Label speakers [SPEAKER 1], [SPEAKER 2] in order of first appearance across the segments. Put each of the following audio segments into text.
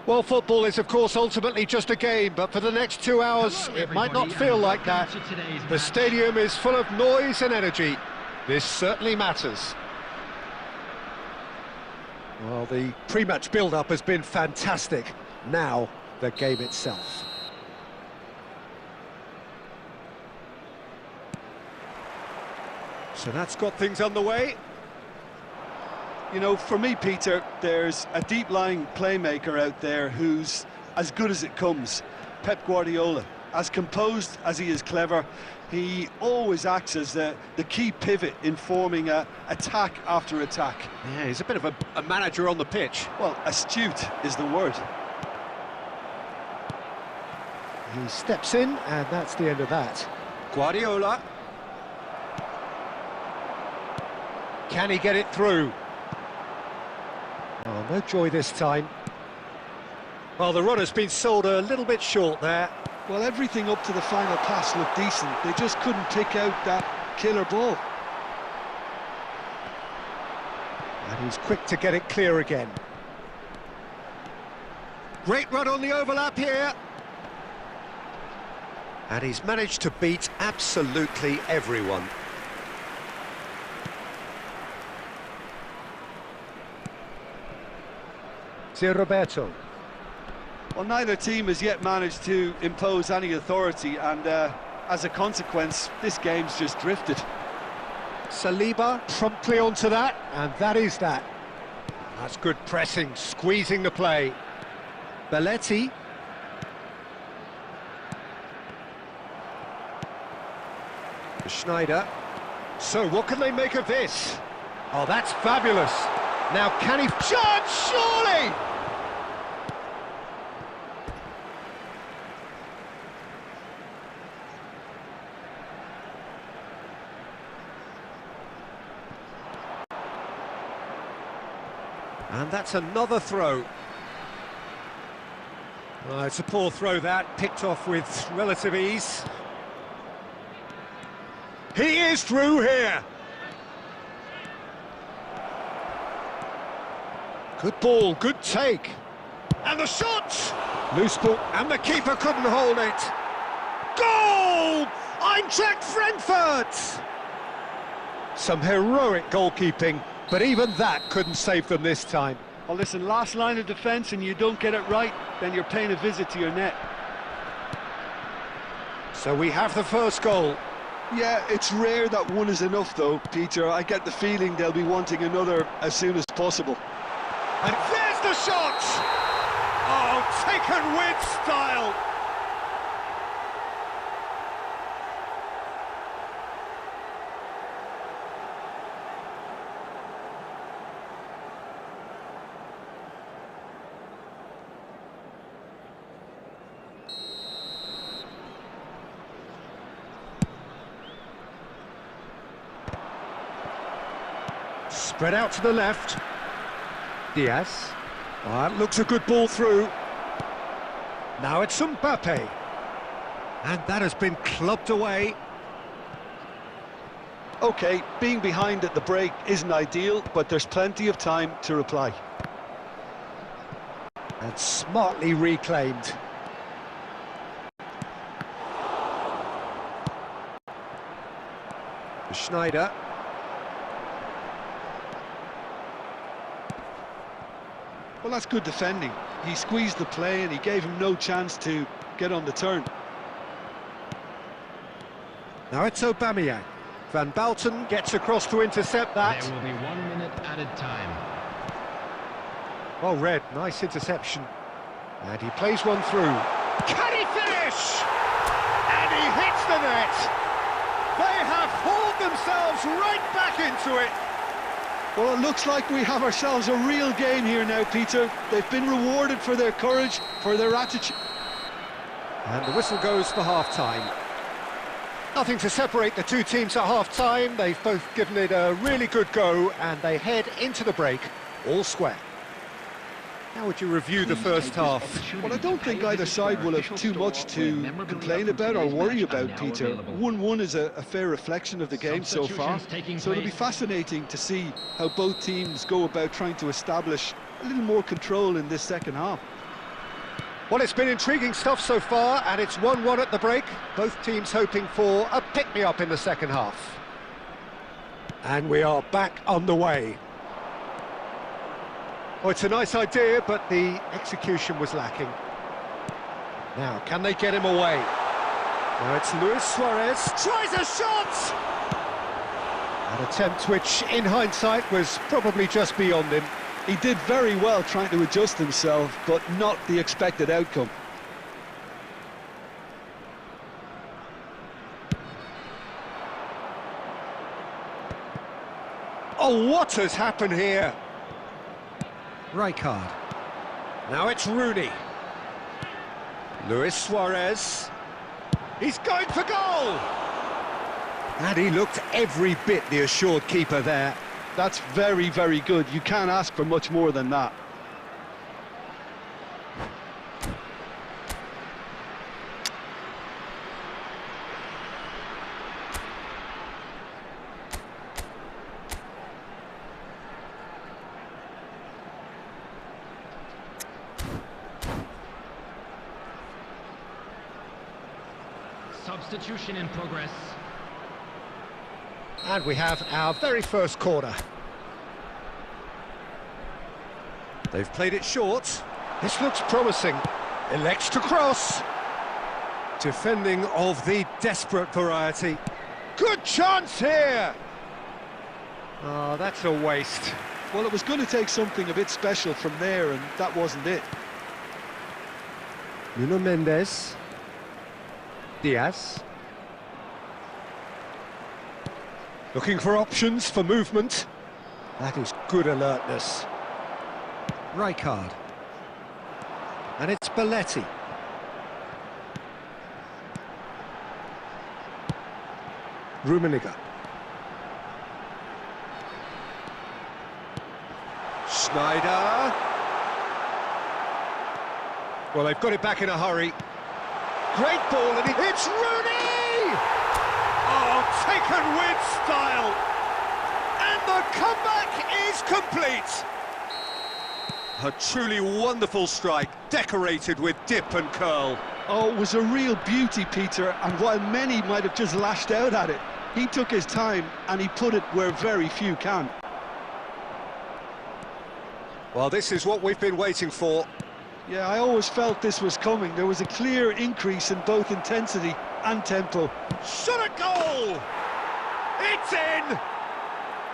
[SPEAKER 1] Well, football is, of course, ultimately just a game, but for the next 2 hours, it might not feel like that. The stadium is full of noise and energy. This certainly matters. Well, the pre-match build-up has been fantastic. Now, the game itself. So that's got things underway.
[SPEAKER 2] You know, for me, Peter, there's a deep-lying playmaker out there who's as good as it comes. Pep Guardiola. As composed as he is clever, he always acts as the key pivot in forming attack after attack.
[SPEAKER 1] Yeah, he's a bit of a manager on the pitch.
[SPEAKER 2] Well, astute is the word.
[SPEAKER 1] He steps in, and that's the end of that. Guardiola. Can he get it through? Oh, no joy this time. Well, the run has been sold a little bit short there.
[SPEAKER 2] Well, everything up to the final pass looked decent. They just couldn't pick out that killer ball.
[SPEAKER 1] And he's quick to get it clear again. Great run on the overlap here. And he's managed to beat absolutely everyone. Zé Roberto.
[SPEAKER 2] Well, neither team has yet managed to impose any authority, and as a consequence, this game's just drifted.
[SPEAKER 1] Saliba promptly onto that, and that is that. That's good pressing, squeezing the play. Belletti. Schneider. So what can they make of this? Oh, that's fabulous. Now can he... Chance, surely! And that's another throw. Well, it's a poor throw that, picked off with relative ease. He is through here. Good ball, good take. And the shot! Loose ball, and the keeper couldn't hold it. Goal! Eintracht Frankfurt! Some heroic goalkeeping, but even that couldn't save them this time.
[SPEAKER 2] Well, listen, last line of defence and you don't get it right, then you're paying a visit to your net.
[SPEAKER 1] So we have the first goal.
[SPEAKER 2] Yeah, it's rare that one is enough though, Peter. I get the feeling they'll be wanting another as soon as possible.
[SPEAKER 1] And there's the shot! Oh, taken with style! Spread out to the left. Diaz. Oh, that looks a good ball through. Now it's Mbappe. And that has been clubbed away.
[SPEAKER 2] OK, being behind at the break isn't ideal, but there's plenty of time to reply.
[SPEAKER 1] And smartly reclaimed. Schneider.
[SPEAKER 2] Well, that's good defending. He squeezed the play and he gave him no chance to get on the turn.
[SPEAKER 1] Now it's Aubameyang. Van Balten gets across to intercept that.
[SPEAKER 3] There will be 1 minute added time.
[SPEAKER 1] Well read, nice interception. And he plays one through. Can he finish? And he hits the net. They have hauled themselves right back into it.
[SPEAKER 2] Well, it looks like we have ourselves a real game here now, Peter. They've been rewarded for their courage, for their attitude.
[SPEAKER 1] And the whistle goes for half-time. Nothing to separate the two teams at half-time. They've both given it a really good go, and they head into the break all square. How would you review the first half?
[SPEAKER 2] Well, I don't think either side will have too much to complain about or worry about, Peter. 1-1 is a fair reflection of the game so far, so it'll be fascinating to see how both teams go about trying to establish a little more control in this second half.
[SPEAKER 1] Well, it's been intriguing stuff so far, and it's 1-1 at the break. Both teams hoping for a pick-me-up in the second half. And we are back on the way. Oh, it's a nice idea, but the execution was lacking. Now, can they get him away? Now it's Luis Suarez, tries a shot! An attempt which, in hindsight, was probably just beyond him.
[SPEAKER 2] He did very well trying to adjust himself, but not the expected outcome.
[SPEAKER 1] Oh, what has happened here? Rijkaard. Now it's Rooney. Luis Suarez. He's going for goal! And he looked every bit the assured keeper there.
[SPEAKER 2] That's very, very good. You can't ask for much more than that.
[SPEAKER 3] Substitution in progress.
[SPEAKER 1] And we have our very first corner. They've played it short. This looks promising. Elects to cross. Defending of the desperate variety. Good chance here! Oh, that's a waste.
[SPEAKER 2] Well, it was going to take something a bit special from there, and that wasn't it.
[SPEAKER 1] Nuno Mendes. Diaz. Looking for options for movement. That is good alertness. Rijkaard. And it's Belletti. Rummenigge. Schneider. Well, they've got it back in a hurry. Great ball, and it's Rooney! Oh, taken with style. And the comeback is complete. A truly wonderful strike, decorated with dip and curl.
[SPEAKER 2] Oh, it was a real beauty, Peter, and while many might have just lashed out at it, he took his time and he put it where very few can.
[SPEAKER 1] Well, this is what we've been waiting for.
[SPEAKER 2] Yeah, I always felt this was coming. There was a clear increase in both intensity and tempo.
[SPEAKER 1] Shot a goal! It's in!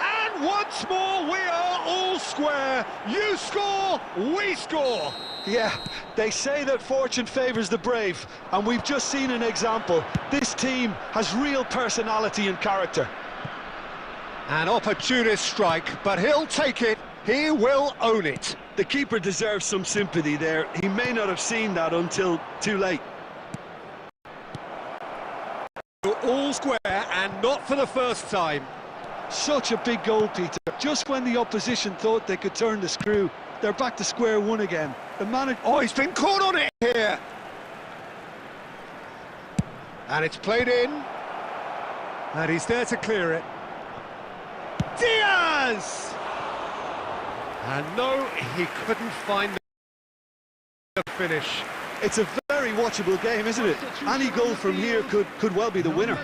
[SPEAKER 1] And once more we are all square. You score, we score.
[SPEAKER 2] Yeah, they say that fortune favours the brave, and we've just seen an example. This team has real personality and character.
[SPEAKER 1] An opportunist strike, but he'll take it. He will own it.
[SPEAKER 2] The keeper deserves some sympathy there. He may not have seen that until too late.
[SPEAKER 1] All square, and not for the first time.
[SPEAKER 2] Such a big goal, Peter. Just when the opposition thought they could turn the screw, they're back to square one again. The manager...
[SPEAKER 1] Oh, he's been caught on it here. And it's played in. And he's there to clear it. Diaz! And no, he couldn't find the finish.
[SPEAKER 2] It's a very watchable game, isn't it? Any goal from here could well be the winner.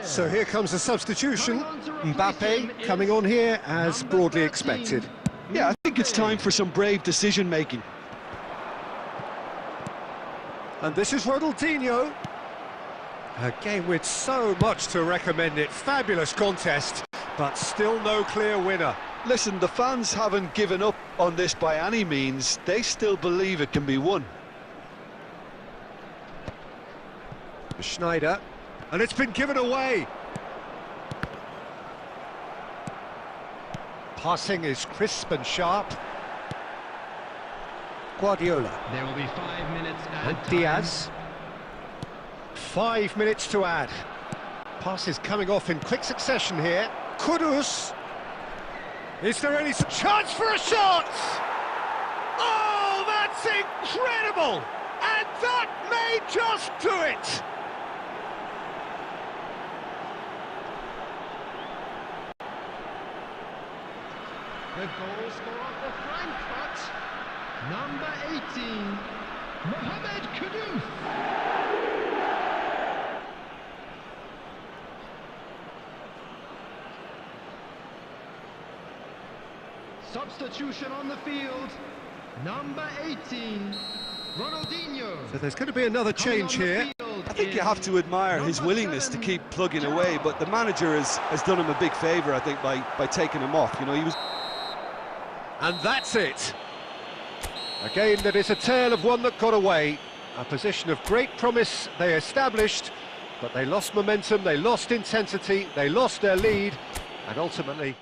[SPEAKER 1] So here comes the substitution. Mbappe coming on here as broadly expected.
[SPEAKER 2] Yeah, I think it's time for some brave decision-making.
[SPEAKER 1] And this is Ronaldinho. A game with so much to recommend it. Fabulous contest, but still no clear winner.
[SPEAKER 2] Listen, the fans haven't given up on this by any means. They still believe it can be won.
[SPEAKER 1] Schneider, and it's been given away. Passing is crisp and sharp. Guardiola.
[SPEAKER 3] There will be 5 minutes added
[SPEAKER 1] And
[SPEAKER 3] time.
[SPEAKER 1] Diaz. 5 minutes to add. Passes coming off in quick succession here. Kudus. Is there any chance for a shot? Oh, that's incredible! And that may just do it!
[SPEAKER 3] The goal scorer for Frankfurt, number 18, Mohamed Kudus. Substitution on the field, number 18, Ronaldinho.
[SPEAKER 1] So there's going to be another change here.
[SPEAKER 2] I think you have to admire his willingness to keep plugging away, but the manager has done him a big favour, I think, by taking him off. You know, he was...
[SPEAKER 1] And that's it. A game that is a tale of one that got away. A position of great promise they established, but they lost momentum, they lost intensity, they lost their lead, and ultimately...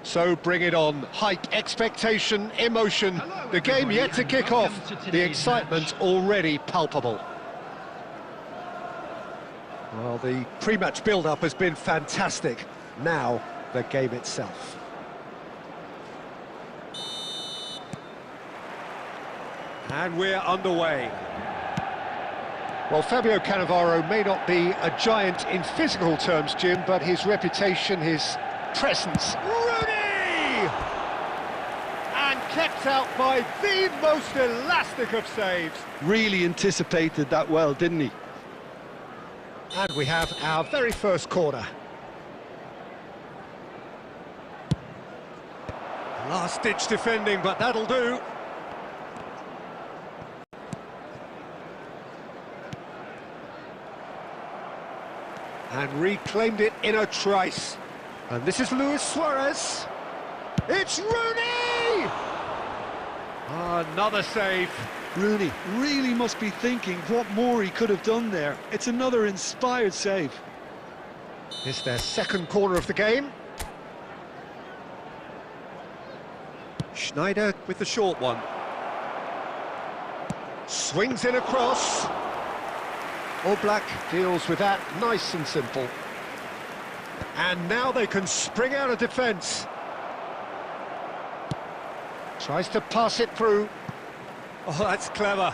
[SPEAKER 1] So bring it on. Hype, expectation, emotion. The game yet to kick off. The excitement already palpable. Well, the pre-match build-up has been fantastic. Now, the game itself. And we're underway. Well, Fabio Cannavaro may not be a giant in physical terms, Jim, but his reputation, his presence... Rooney! And kept out by the most elastic of saves.
[SPEAKER 2] Really anticipated that well, didn't he?
[SPEAKER 1] And we have our very first corner. Last-ditch defending, but that'll do. And reclaimed it in a trice. And this is Luis Suarez. It's Rooney! Another save.
[SPEAKER 2] Rooney really must be thinking what more he could have done there. It's another inspired save.
[SPEAKER 1] It's their second corner of the game. Schneider with the short one. Swings in across. Oblak deals with that nice and simple. And now they can spring out of defence. Tries to pass it through. Oh, that's clever.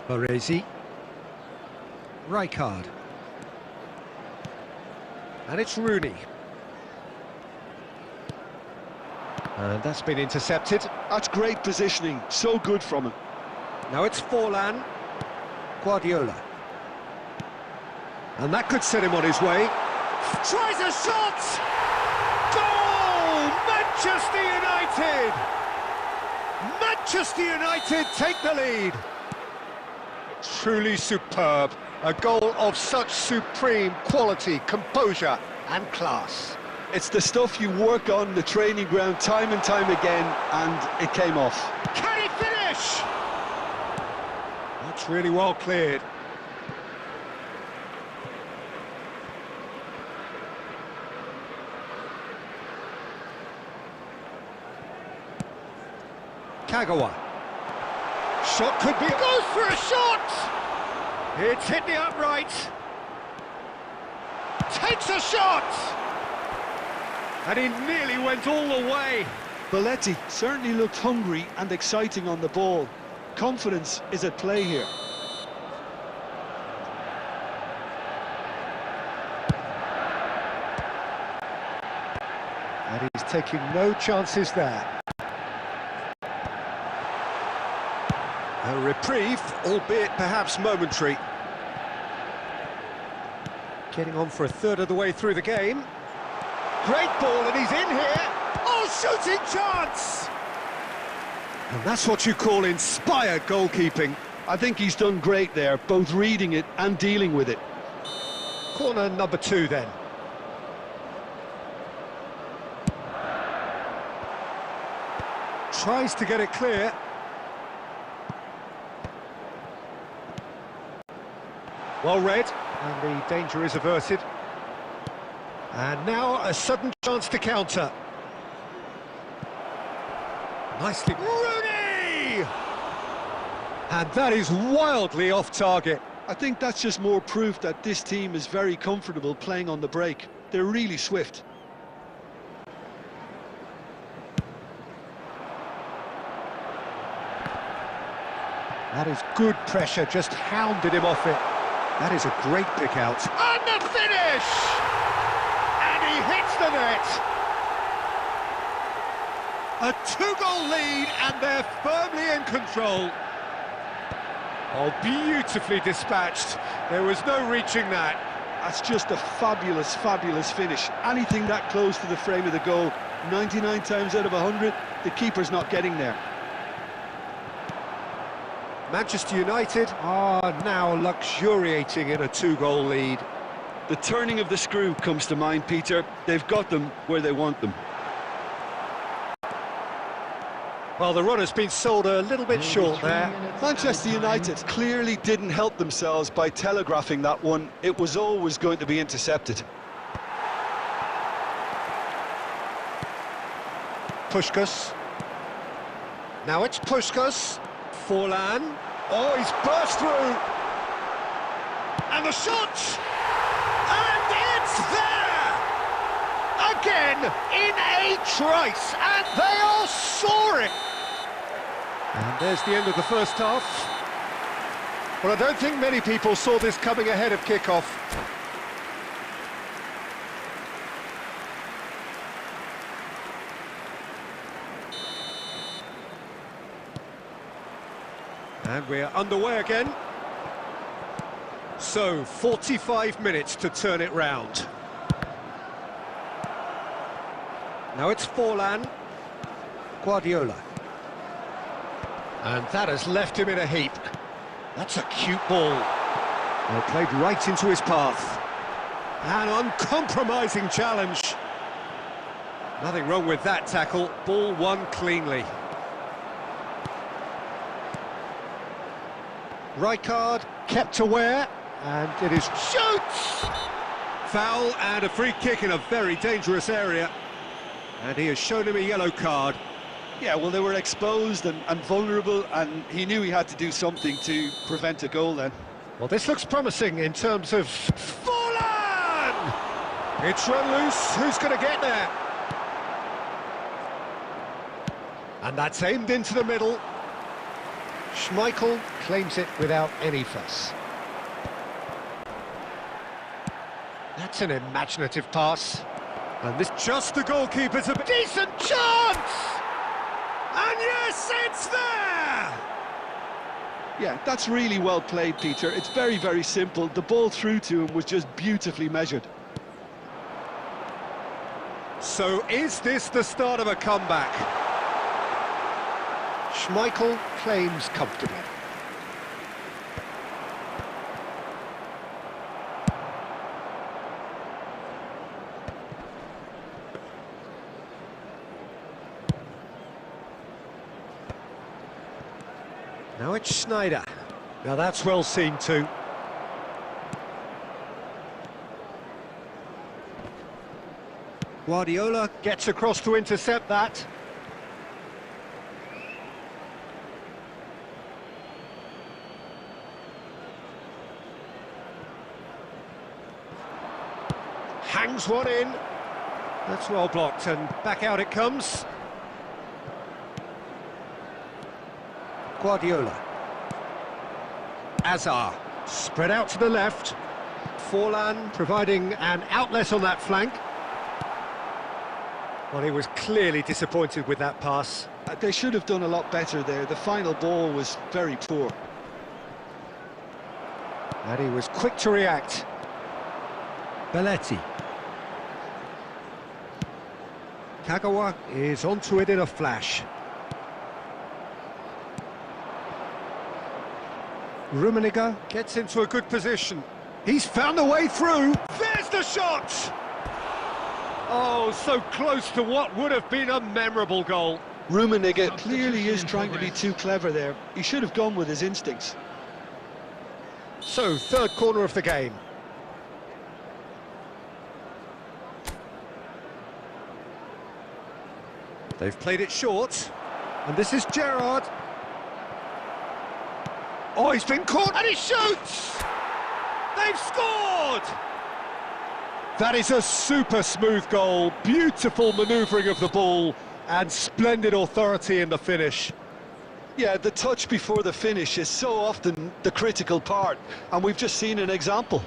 [SPEAKER 1] Baresi. Rijkaard. And it's Rooney. And that's been intercepted.
[SPEAKER 2] That's great positioning, so good from him.
[SPEAKER 1] Now it's Forlan. Guardiola. And that could set him on his way. Tries a shot! Goal! Manchester United! Manchester United take the lead. Truly superb. A goal of such supreme quality, composure and class.
[SPEAKER 2] It's the stuff you work on the training ground time and time again, and it came off.
[SPEAKER 1] Can he finish? That's really well cleared. Kagawa. Shot could be... Goes for a shot! It's hit the upright. Takes a shot! And he nearly went all the way.
[SPEAKER 2] Belletti certainly looked hungry and exciting on the ball. Confidence is at play here.
[SPEAKER 1] And he's taking no chances there. A reprieve, albeit perhaps momentary. Getting on for a third of the way through the game. Great ball, and he's in here. Oh, shooting chance! And that's what you call inspired goalkeeping.
[SPEAKER 2] I think he's done great there, both reading it and dealing with it.
[SPEAKER 1] Corner number 2 then. Tries to get it clear. Well read, and the danger is averted. And now a sudden chance to counter. Nicely, Rooney! And that is wildly off target.
[SPEAKER 2] I think that's just more proof that this team is very comfortable playing on the break. They're really swift.
[SPEAKER 1] That is good pressure, just hounded him off it. That is a great pick out. And the finish! And he hits the net! A 2-goal lead, and they're firmly in control. Oh, beautifully dispatched. There was no reaching that.
[SPEAKER 2] That's just a fabulous, fabulous finish. Anything that close to the frame of the goal, 99 times out of 100, the keeper's not getting there.
[SPEAKER 1] Manchester United are now luxuriating in a 2-goal lead.
[SPEAKER 2] The turning of the screw comes to mind, Peter. They've got them where they want them.
[SPEAKER 1] Well, the run has been sold a little bit short there.
[SPEAKER 2] Manchester United clearly didn't help themselves by telegraphing that one. It was always going to be intercepted.
[SPEAKER 1] Puskás. Now it's Puskás. Forlan. Oh, he's burst through. And the shot! And it's there! Again, in a trice, and they are soaring! And there's the end of the first half. Well, I don't think many people saw this coming ahead of kick-off. And we're underway again. So, 45 minutes to turn it round. Now it's Forlan. Guardiola. And that has left him in a heap. That's a cute ball. Well, played right into his path. An uncompromising challenge. Nothing wrong with that tackle. Ball won cleanly. Rijkaard kept aware, and it is shoots! Foul and a free kick in a very dangerous area. And he has shown him a yellow card.
[SPEAKER 2] Yeah, well, they were exposed and vulnerable, and he knew he had to do something to prevent a goal then.
[SPEAKER 1] Well, this looks promising in terms of... Forlan! It's run loose, who's going to get there? And that's aimed into the middle. Schmeichel claims it without any fuss. That's an imaginative pass. And this just the goalkeeper's a decent chance! And yes, it's there!
[SPEAKER 2] Yeah, that's really well played, Peter. It's very, very simple. The ball through to him was just beautifully measured.
[SPEAKER 1] So is this the start of a comeback? Schmeichel claims comfortably. Now it's Schneider. Now that's well seen too. Guardiola gets across to intercept that. Hangs one in. That's well blocked, and back out it comes. Guardiola. Azar. Spread out to the left. Forlan providing an outlet on that flank. Well, he was clearly disappointed with that pass.
[SPEAKER 2] They should have done a lot better there. The final ball was very poor.
[SPEAKER 1] And he was quick to react. Belletti. Kagawa is onto it in a flash. Rummenigge gets into a good position. He's found a way through. There's the shot! Oh, so close to what would have been a memorable goal.
[SPEAKER 2] Rummenigge clearly is trying to be too clever there. He should have gone with his instincts.
[SPEAKER 1] So, third corner of the game. They've played it short, and this is Gerrard. Oh, he's been caught, and he shoots! They've scored! That is a super smooth goal, beautiful manoeuvring of the ball, and splendid authority in the finish.
[SPEAKER 2] Yeah, the touch before the finish is so often the critical part, and we've just seen an example.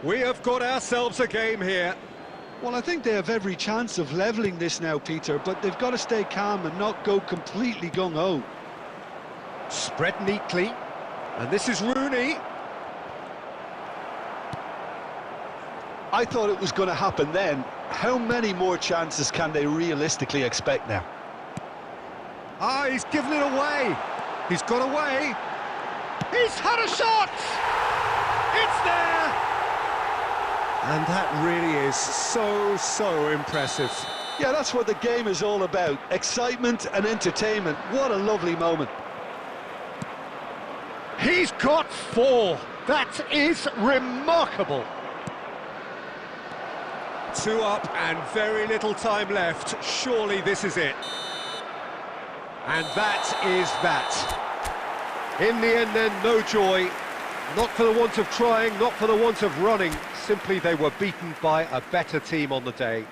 [SPEAKER 1] We have got ourselves a game here.
[SPEAKER 2] Well, I think they have every chance of levelling this now, Peter, but they've got to stay calm and not go completely gung-ho.
[SPEAKER 1] Spread neatly, and this is Rooney.
[SPEAKER 2] I thought it was going to happen then. How many more chances can they realistically expect now?
[SPEAKER 1] Ah, he's given it away. He's got away. He's had a shot! It's there! And that really is so impressive.
[SPEAKER 2] Yeah, that's what the game is all about. Excitement and entertainment. What a lovely moment.
[SPEAKER 1] He's got 4. That is remarkable. Two up and very little time left. Surely this is it. And that is that. In the end then, no joy. Not for the want of trying, not for the want of running. Simply they were beaten by a better team on the day.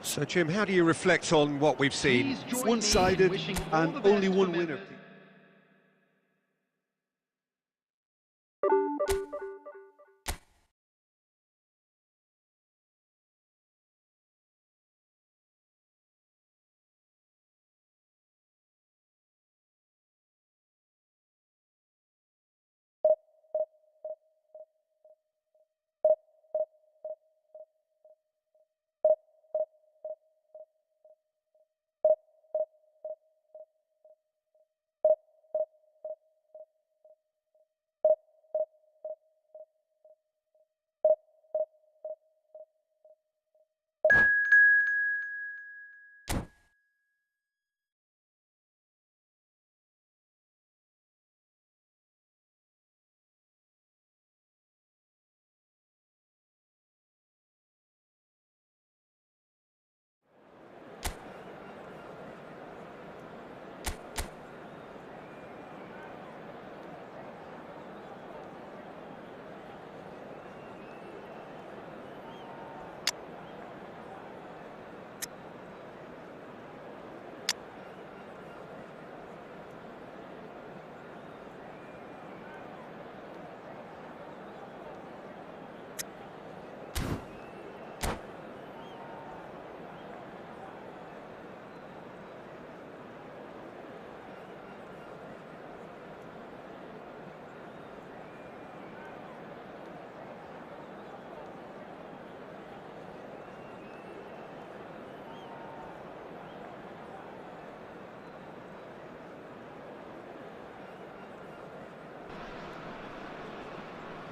[SPEAKER 1] So Jim, how do you reflect on what we've seen?
[SPEAKER 2] One-sided and only one winner.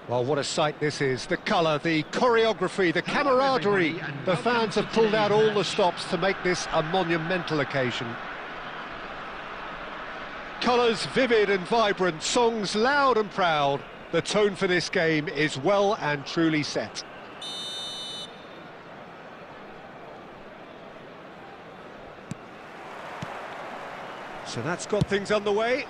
[SPEAKER 1] Well, what a sight this is. The colour, the choreography, the camaraderie. The fans have pulled out all the stops to make this a monumental occasion. Colours vivid and vibrant, songs loud and proud. The tone for this game is well and truly set. So that's got things underway.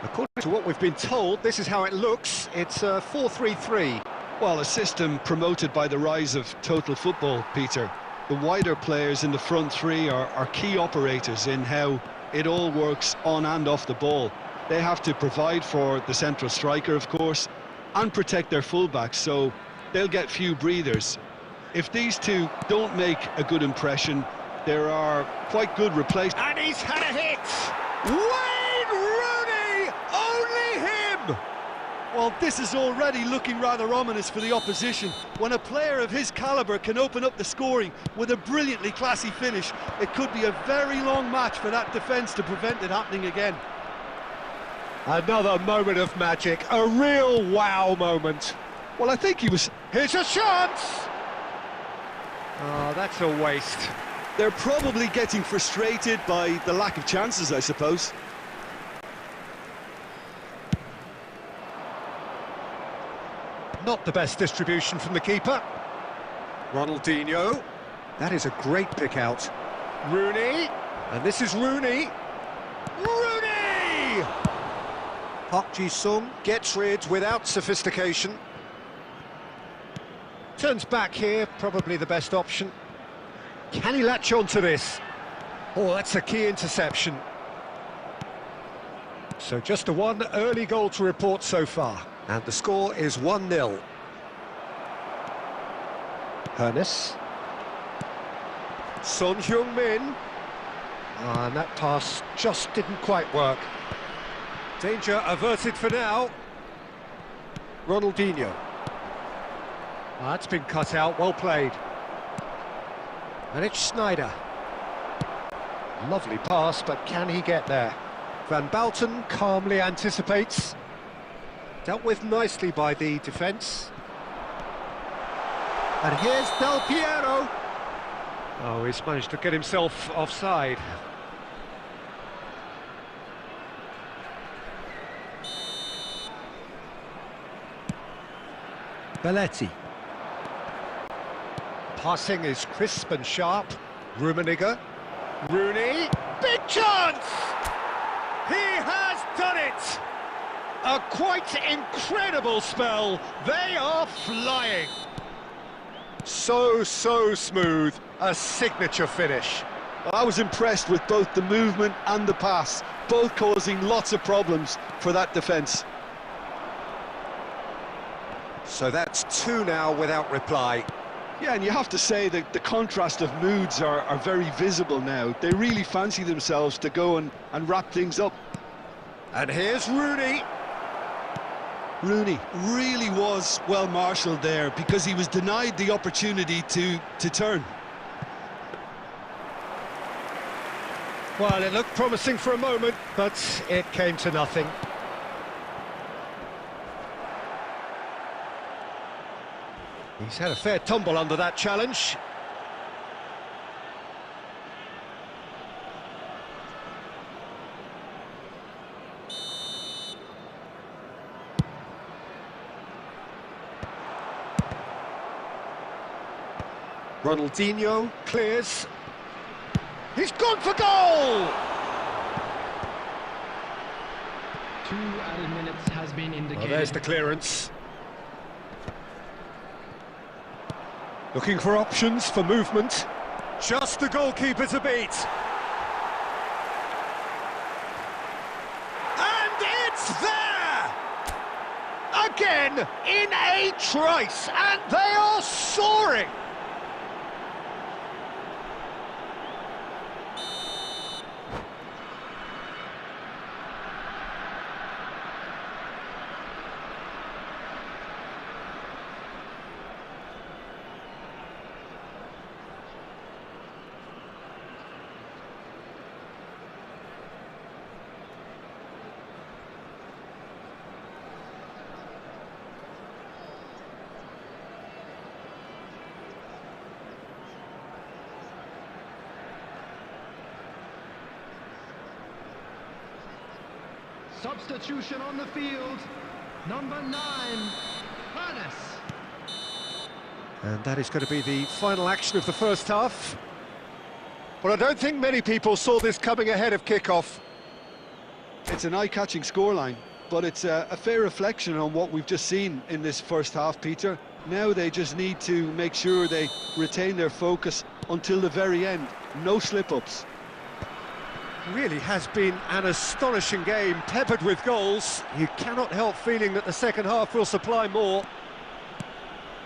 [SPEAKER 1] According to what we've been told, this is how it looks. It's a 4-3-3.
[SPEAKER 2] Well, a system promoted by the rise of total football, Peter. The wider players in the front three are key operators in how it all works on and off the ball. They have to provide for the central striker, of course, and protect their fullbacks, so they'll get few breathers. If these two don't make a good impression, there are quite good replacements.
[SPEAKER 1] And he's had a hit! Wayne Rooney! Only him!
[SPEAKER 2] Well, this is already looking rather ominous for the opposition. When a player of his calibre can open up the scoring with a brilliantly classy finish, it could be a very long match for that defence to prevent it happening again.
[SPEAKER 1] Another moment of magic, a real wow moment.
[SPEAKER 2] Well, I think he was...
[SPEAKER 1] Here's a chance! Oh, that's a waste.
[SPEAKER 2] They're probably getting frustrated by the lack of chances, I suppose.
[SPEAKER 1] Not the best distribution from the keeper. Ronaldinho. That is a great pick out. Rooney. And this is Rooney. Rooney! Park Ji-sung gets rid without sophistication. Turns back here, probably the best option. Can he latch on to this? Oh, that's a key interception. So just a one early goal to report so far. And the score is 1-0. Hernes. Son Heung-min. And that pass just didn't quite work. Danger averted for now. Ronaldinho. That's been cut out, well played. And it's Sneijder. Lovely pass, but can he get there? Van Bouten calmly anticipates. Dealt with nicely by the defence. And here's Del Piero. Oh, he's managed to get himself offside. Belletti. passing is crisp and sharp. Rummenigge. Rooney. Big chance! He has done it! A quite incredible spell. They are flying. So smooth. A signature finish.
[SPEAKER 2] I was impressed with both the movement and the pass, both causing lots of problems for that defence.
[SPEAKER 1] So that's 2 now without reply.
[SPEAKER 2] Yeah, and you have to say that the contrast of moods are very visible now. They really fancy themselves to go and wrap things up.
[SPEAKER 1] And here's Rooney.
[SPEAKER 2] Rooney really was well marshalled there because he was denied the opportunity to turn.
[SPEAKER 1] Well, it looked promising for a moment, but it came to nothing. He's had a fair tumble under that challenge. Ronaldinho clears. He's gone for goal!
[SPEAKER 3] 2 added minutes has been indicated.
[SPEAKER 1] Well, there's the clearance. Looking for options for movement. Just the goalkeeper to beat. And it's there! Again, in a trice, and they are soaring!
[SPEAKER 3] Substitution on the field. Number 9, Hannes.
[SPEAKER 1] And that is going to be the final action of the first half. But I don't think many people saw this coming ahead of kick-off.
[SPEAKER 2] It's an eye-catching scoreline, but it's a fair reflection on what we've just seen in this first half, Peter. Now they just need to make sure they retain their focus until the very end. No slip-ups.
[SPEAKER 1] Really has been an astonishing game, peppered with goals. You cannot help feeling that the second half will supply more.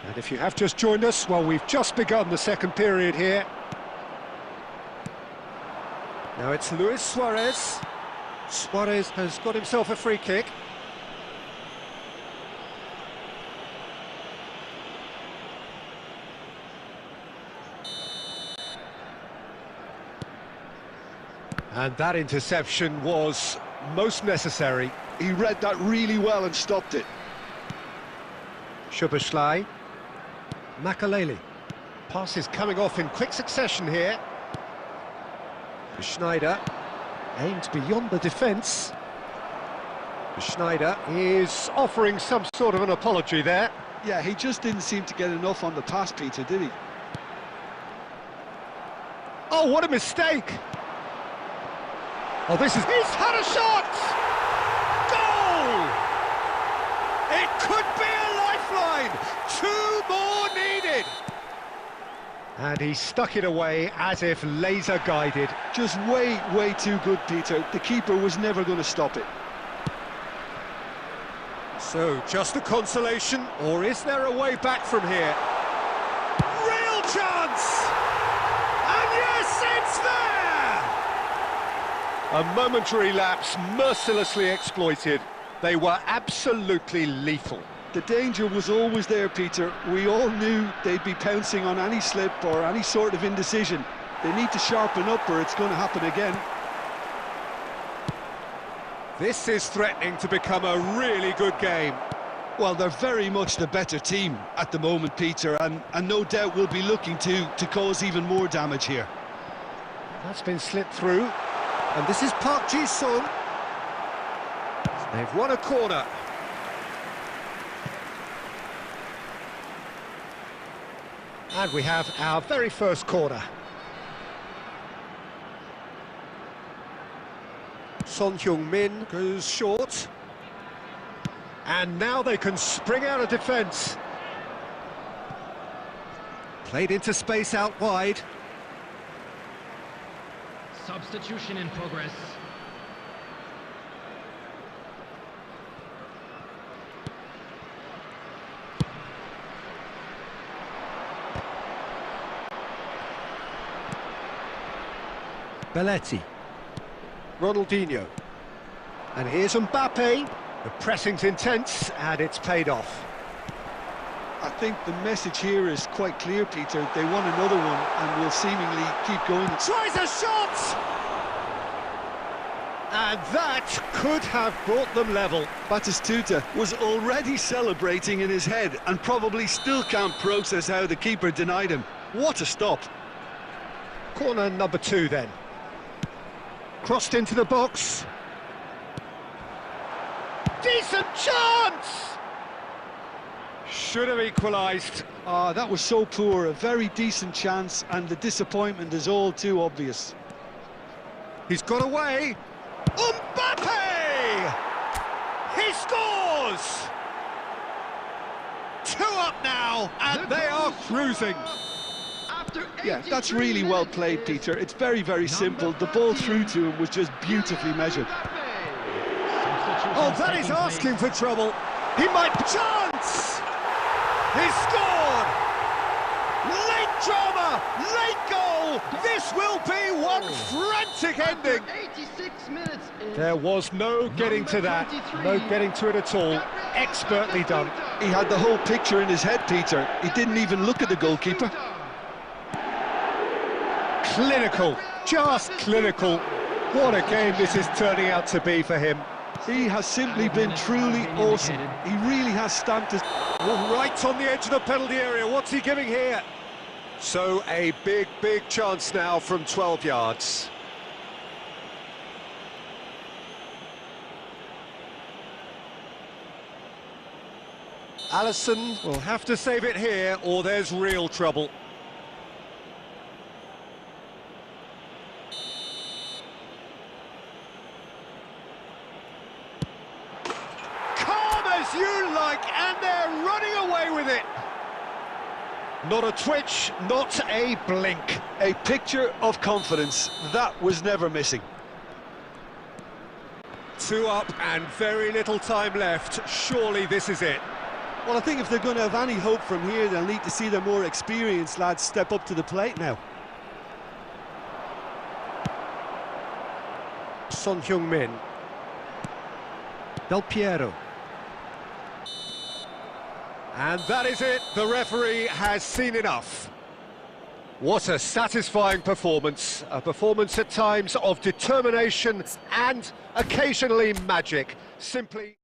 [SPEAKER 1] And if you have just joined us, well, we've just begun the second period here. Now it's Luis Suarez. Suarez has got himself a free kick. And that interception was most necessary.
[SPEAKER 2] He read that really well and stopped it.
[SPEAKER 1] Szoboszlai. Makaleli. Passes coming off in quick succession here. Schneider aimed beyond the defence. Schneider is offering some sort of an apology there.
[SPEAKER 2] Yeah, he just didn't seem to get enough on the pass, Peter, did he?
[SPEAKER 1] Oh, what a mistake! Oh, he's had a shot! Goal! It could be a lifeline! 2 more needed! And he stuck it away as if laser-guided.
[SPEAKER 2] Just way too good, Peter. The keeper was never going to stop it.
[SPEAKER 1] So, just a consolation, or is there a way back from here? Real chance! And yes, it's there! A momentary lapse mercilessly exploited. They were absolutely lethal.
[SPEAKER 2] The danger was always there, Peter. We all knew they'd be pouncing on any slip or any sort of indecision. They need to sharpen up or it's going to happen again.
[SPEAKER 1] This is threatening to become a really good game.
[SPEAKER 2] Well, they're very much the better team at the moment, Peter, and no doubt will be looking to cause even more damage here.
[SPEAKER 1] That's been slipped through. And this is Park Ji-sung. They've won a corner. And we have our very first corner. Son Heung-min goes short. And now they can spring out of defence. Played into space out wide.
[SPEAKER 3] Substitution in progress.
[SPEAKER 1] Belletti. Ronaldinho. And here's Mbappe. The pressing's intense and it's paid off.
[SPEAKER 2] I think the message here is quite clear, Peter. They want another one and will seemingly keep going.
[SPEAKER 1] Tries a shot! And that could have brought them level.
[SPEAKER 2] Batistuta was already celebrating in his head and probably still can't process how the keeper denied him. What a stop.
[SPEAKER 1] Corner number 2 then. Crossed into the box. Decent chance! Should have equalised.
[SPEAKER 2] That was so poor, a very decent chance, and the disappointment is all too obvious.
[SPEAKER 1] He's got away. Mbappe! He scores! 2 up now, and they are cruising.
[SPEAKER 2] Yeah, that's really well played, Peter. It's very, very simple. The ball through to him was just beautifully measured.
[SPEAKER 1] Oh, that is asking for trouble. He might... Chance! He scored! Late drama! Late goal! This will be one frantic ending!
[SPEAKER 3] 86 minutes.
[SPEAKER 1] There was no getting to that. No getting to it at all. Expertly done.
[SPEAKER 2] He had the whole picture in his head, Peter. He didn't even look at the goalkeeper.
[SPEAKER 1] Clinical. Just clinical. What a game this is turning out to be for him.
[SPEAKER 2] He has simply been truly awesome. He really has stamped his...
[SPEAKER 1] Oh, right on the edge of the penalty area. What's he giving here? So a big, big chance now from 12 yards. Alisson will have to save it here or there's real trouble. You like, and they're running away with it. Not a twitch, not a blink.
[SPEAKER 2] A picture of confidence. That was never missing.
[SPEAKER 1] 2 up and very little time left. Surely this is it.
[SPEAKER 2] Well, I think if they're going to have any hope from here, they'll need to see their more experienced lads step up to the plate now.
[SPEAKER 1] Son Heung-min. Del Piero. And that is it, the referee has seen enough. What a satisfying performance, a performance at times of determination and occasionally magic. Simply...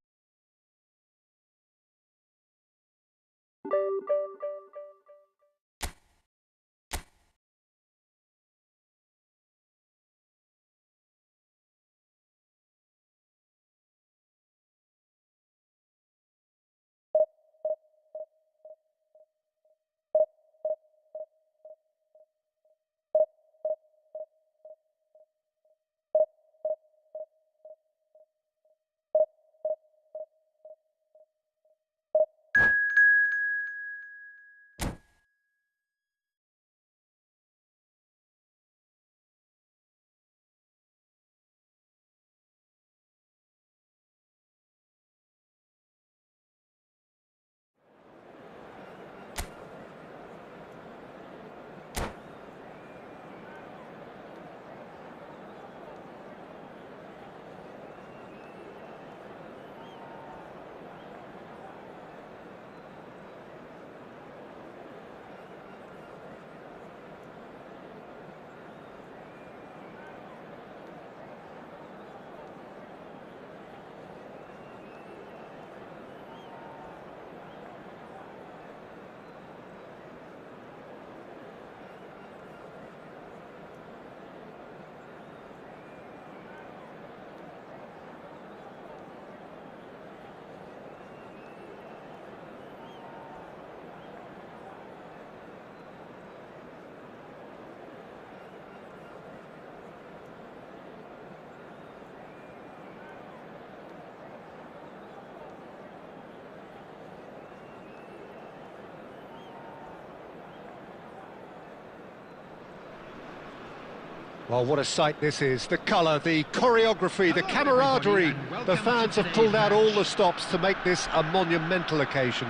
[SPEAKER 1] Well, what a sight this is. The colour, the choreography, the camaraderie. The fans have pulled out all the stops to make this a monumental occasion.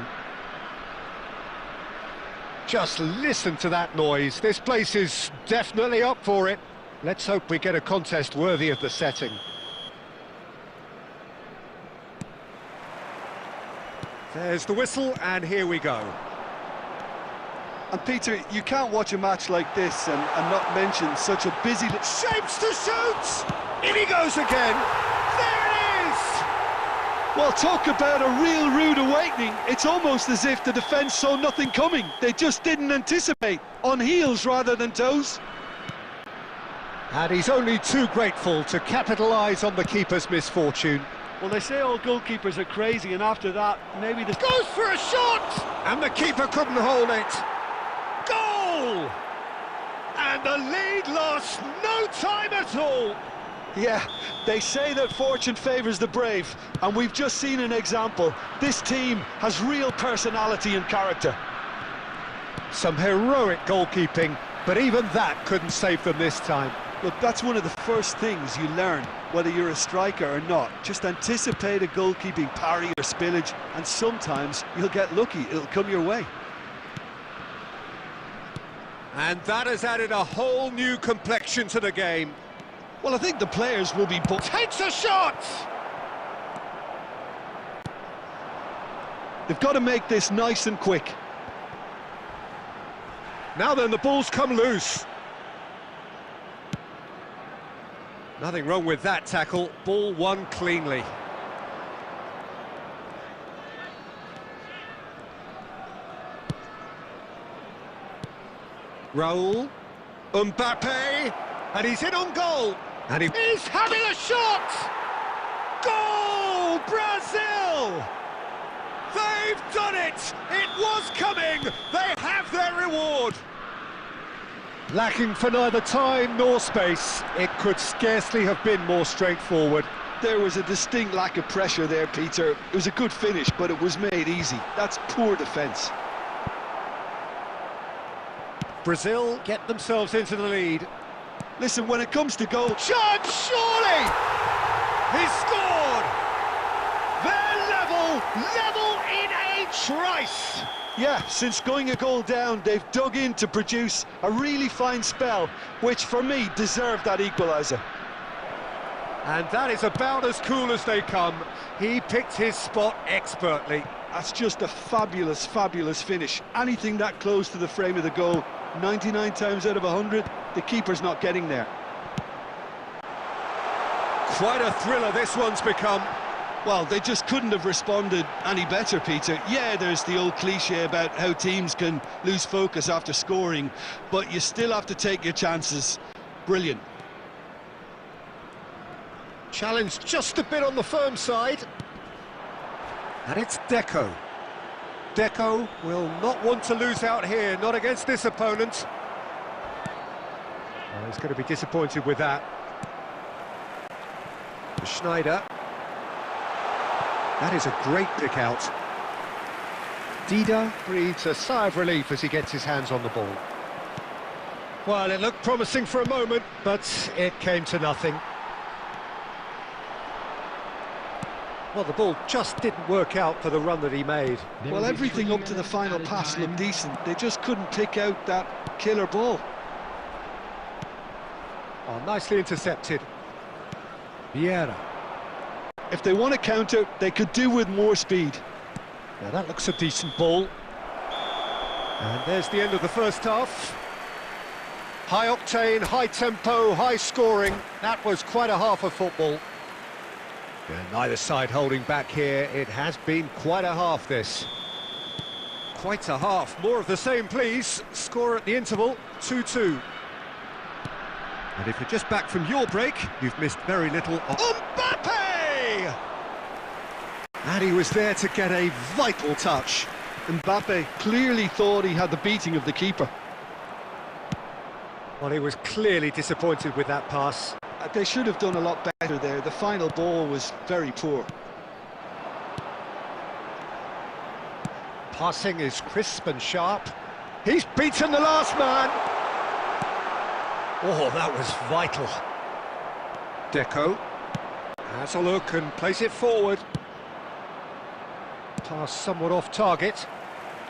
[SPEAKER 1] Just listen to that noise. This place is definitely up for it. Let's hope we get a contest worthy of the setting. There's the whistle, and here we go.
[SPEAKER 2] And Peter, you can't watch a match like this and not mention such a busy...
[SPEAKER 1] Shapes to shoot! In he goes again! There it is!
[SPEAKER 2] Well, talk about a real rude awakening. It's almost as if the defence saw nothing coming. They just didn't anticipate. On heels rather than toes.
[SPEAKER 1] And he's only too grateful to capitalise on the keeper's misfortune.
[SPEAKER 2] Well, they say all goalkeepers are crazy, and after that, maybe the...
[SPEAKER 1] Goes for a shot! And the keeper couldn't hold it. Goal! And the lead lost no time at all.
[SPEAKER 2] Yeah, they say that fortune favours the brave, and we've just seen an example. This team has real personality and character.
[SPEAKER 1] Some heroic goalkeeping, but even that couldn't save them this time.
[SPEAKER 2] Look, that's one of the first things you learn, whether you're a striker or not. Just anticipate a goalkeeping parry or spillage, and sometimes you'll get lucky, it'll come your way.
[SPEAKER 1] And that has added a whole new complexion to the game.
[SPEAKER 2] Well, I think the players will be...
[SPEAKER 1] Takes a shot!
[SPEAKER 2] They've got to make this nice and quick.
[SPEAKER 1] Now then, the ball's come loose. Nothing wrong with that tackle. Ball won cleanly. Raul, Mbappe, and he's in on goal. And he's having a shot! Goal, Brazil! They've done it! It was coming! They have their reward! Lacking for neither time nor space, it could scarcely have been more straightforward.
[SPEAKER 2] There was a distinct lack of pressure there, Peter. It was a good finish, but it was made easy. That's poor defence.
[SPEAKER 1] Brazil get themselves into the lead.
[SPEAKER 2] Listen, when it comes to goal...
[SPEAKER 1] Chance, surely! He scored! They're level in a trice!
[SPEAKER 2] Yeah, since going a goal down, they've dug in to produce a really fine spell, which for me deserved that equaliser.
[SPEAKER 1] And that is about as cool as they come. He picked his spot expertly.
[SPEAKER 2] That's just a fabulous, fabulous finish. Anything that close to the frame of the goal, 99 times out of 100, the keeper's not getting there.
[SPEAKER 1] Quite a thriller this one's become.
[SPEAKER 2] Well, they just couldn't have responded any better, Peter. Yeah, there's the old cliche about how teams can lose focus after scoring, but you still have to take your chances. Brilliant.
[SPEAKER 1] Challenge just a bit on the firm side. And it's Deco. Deco will not want to lose out here, not against this opponent. Oh, he's going to be disappointed with that. Schneider. That is a great pick out. Dida breathes a sigh of relief as he gets his hands on the ball. Well, it looked promising for a moment, but it came to nothing. Well, the ball just didn't work out for the run that he made.
[SPEAKER 2] Well, everything up to the final pass looked decent. They just couldn't pick out that killer ball.
[SPEAKER 1] Oh, nicely intercepted. Vieira.
[SPEAKER 2] If they want to counter, they could do with more speed.
[SPEAKER 1] Now that looks a decent ball. And there's the end of the first half. High octane, high tempo, high scoring. That was quite a half of football. And neither side holding back here. It has been quite a half, this. Quite a half. More of the same, please. Score at the interval, 2-2. And if you're just back from your break, you've missed very little of... Mbappe! And he was there to get a vital touch.
[SPEAKER 2] Mbappe clearly thought he had the beating of the keeper.
[SPEAKER 1] Well, he was clearly disappointed with that pass.
[SPEAKER 2] They should have done a lot better there. The final ball was very poor.
[SPEAKER 1] Passing is crisp and sharp. He's beaten the last man. Oh, that was vital. Deco has a look and plays it forward. Pass somewhat off target.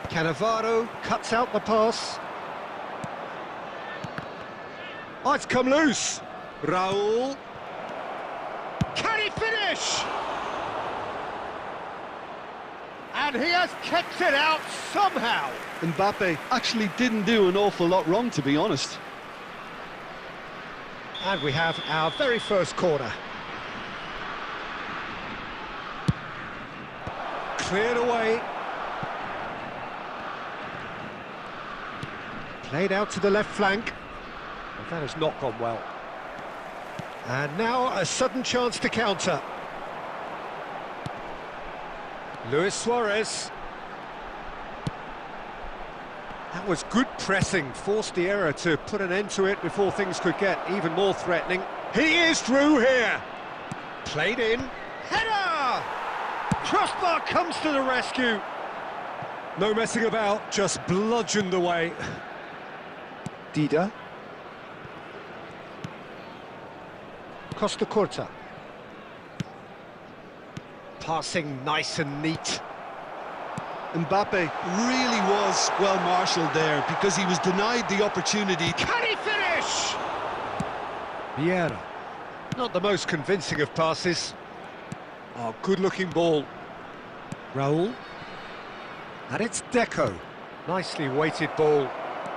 [SPEAKER 1] Cannavaro cuts out the pass. Oh, it's come loose. Raul. Can he finish? And he has kept it out somehow.
[SPEAKER 2] Mbappe actually didn't do an awful lot wrong, to be honest.
[SPEAKER 1] And we have our very first corner. Cleared away. Played out to the left flank. But that has not gone well. And now a sudden chance to counter. Luis Suarez. That was good pressing, forced the error to put an end to it before things could get even more threatening. He is through here. Played in. Header! Crossbar comes to the rescue. No messing about, just bludgeoned away. Dida. Costa Curta. Passing nice and neat.
[SPEAKER 2] Mbappe really was well marshalled there because he was denied the opportunity.
[SPEAKER 1] Can he finish? Vieira. Not the most convincing of passes. Oh, good-looking ball. Raul. And it's Deco. Nicely weighted ball.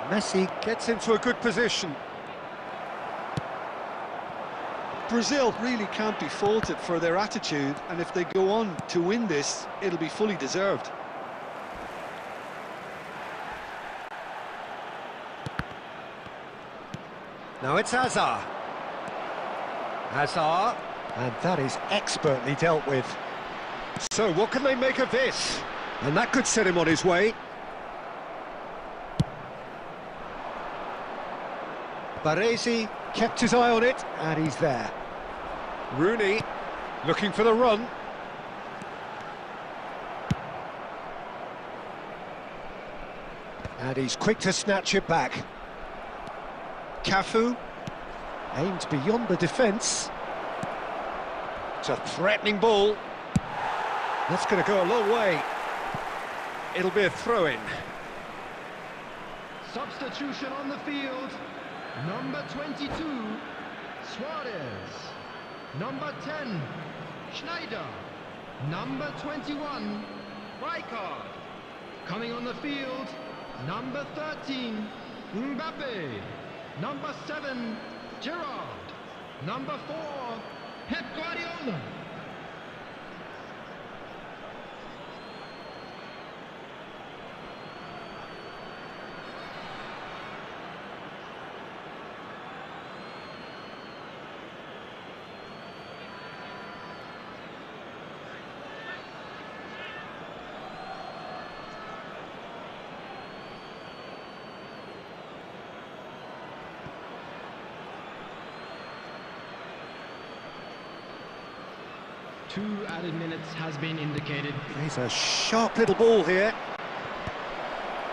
[SPEAKER 1] Messi gets into a good position.
[SPEAKER 2] Brazil really can't be faulted for their attitude, and if they go on to win this, it'll be fully deserved.
[SPEAKER 1] Now it's Hazard. Hazard, and that is expertly dealt with. So what can they make of this? And that could set him on his way. Baresi kept his eye on it, and he's there. Rooney looking for the run. And he's quick to snatch it back. Cafu aimed beyond the defence. It's a threatening ball. That's going to go a long way. It'll be a throw-in.
[SPEAKER 3] Substitution on the field. Number 22, Suarez. Number 10, Schneider. Number 21, Rijkaard. Coming on the field, number 13, Mbappe. Number 7, Gerrard. Number 4, Pep Guardiola. Two added minutes has been indicated.
[SPEAKER 1] There's a sharp little ball here.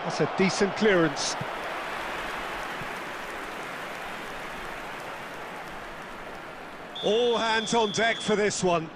[SPEAKER 1] That's a decent clearance. All hands on deck for this one.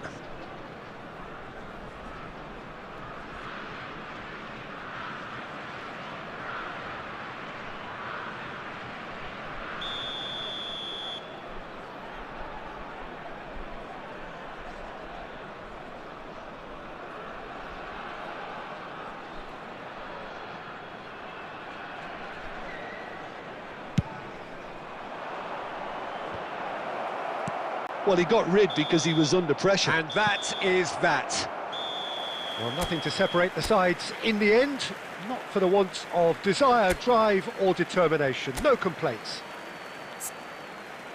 [SPEAKER 2] Well, he got rid because he was under pressure.
[SPEAKER 1] And that is that. Well, nothing to separate the sides in the end. Not for the want of desire, drive or determination. No complaints.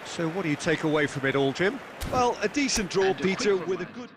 [SPEAKER 1] So what do you take away from it all, Jim?
[SPEAKER 2] Well, a decent draw, Peter, with a good...